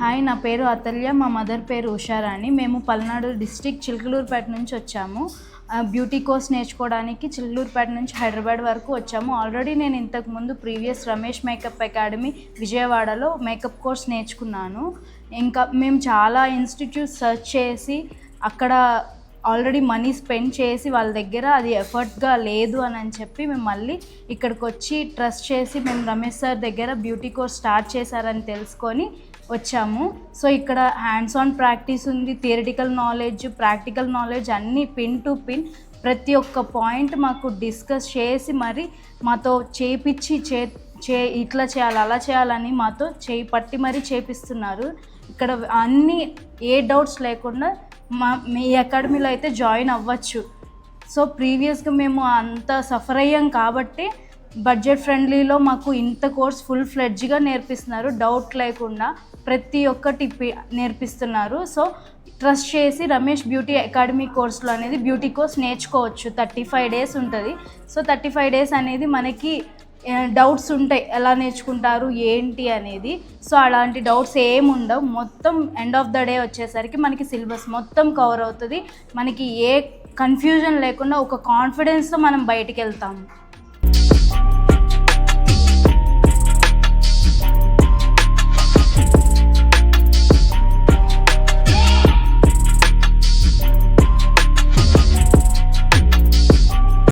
Hi, నా పేరు అతల్య. మా మదర్ పేరు ఉషారాణి. మేము పల్నాడు డిస్ట్రిక్ట్ చిలకలూరుపేట నుంచి వచ్చాము. బ్యూటీ కోర్స్ నేర్చుకోవడానికి చిలకలూరుపేట నుంచి హైదరాబాద్ వరకు వచ్చాము. ఆల్రెడీ నేను ఇంతకుముందు ప్రీవియస్ రమేష్ మేకప్ అకాడమీ విజయవాడలో మేకప్ కోర్స్ నేర్చుకున్నాను. ఇంకా మేము చాలా ఇన్స్టిట్యూట్స్ సెర్చ్ చేసి అక్కడ ఆల్రెడీ మనీ స్పెండ్ చేసి వాళ్ళ దగ్గర అది ఎఫర్ట్గా లేదు అని చెప్పి మేము మళ్ళీ ఇక్కడికి వచ్చి ట్రస్ట్ చేసి మేము రమేష్ సార్ దగ్గర బ్యూటీ కోర్స్ స్టార్ట్ చేశారని తెలుసుకొని వచ్చాము. సో ఇక్కడ హ్యాండ్స్ ఆన్ ప్రాక్టీస్ ఉంది, థియరిటికల్ నాలెడ్జ్, ప్రాక్టికల్ నాలెడ్జ్ అన్నీ పిన్ టు పిన్ ప్రతి ఒక్క పాయింట్ మాకు డిస్కస్ చేసి మరి మాతో చేపించి ఇట్లా చేయాలి అలా చేయాలని మాతో చేయి పట్టి మరీ చేపిస్తున్నారు. ఇక్కడ అన్నీ ఏ డౌట్స్ లేకుండా మీ అకాడమీలో అయితే జాయిన్ అవ్వచ్చు. సో ప్రీవియస్గా మేము అంత సఫర్ అయ్యాం కాబట్టి బడ్జెట్ ఫ్రెండ్లీలో మాకు ఇంత కోర్స్ ఫుల్ ఫ్లెడ్జ్గా నేర్పిస్తున్నారు. డౌట్ లేకుండా ప్రతి ఒక్కటి నేర్పిస్తున్నారు. సో ట్రస్ట్ చేసి రమేష్ బ్యూటీ అకాడమీ కోర్సులో అనేది బ్యూటీ కోర్స్ నేర్చుకోవచ్చు. 35 days ఉంటుంది. సో 35 days అనేది మనకి డౌట్స్ ఉంటాయి, ఎలా నేర్చుకుంటారు ఏంటి అనేది. సో అలాంటి డౌట్స్ ఏమి ఉండవు. మొత్తం ఎండ్ ఆఫ్ ద డే వచ్చేసరికి మనకి సిలబస్ మొత్తం కవర్ అవుతుంది. మనకి ఏ కన్ఫ్యూజన్ లేకుండా ఒక కాన్ఫిడెన్స్తో మనం బయటికి వెళ్తాము.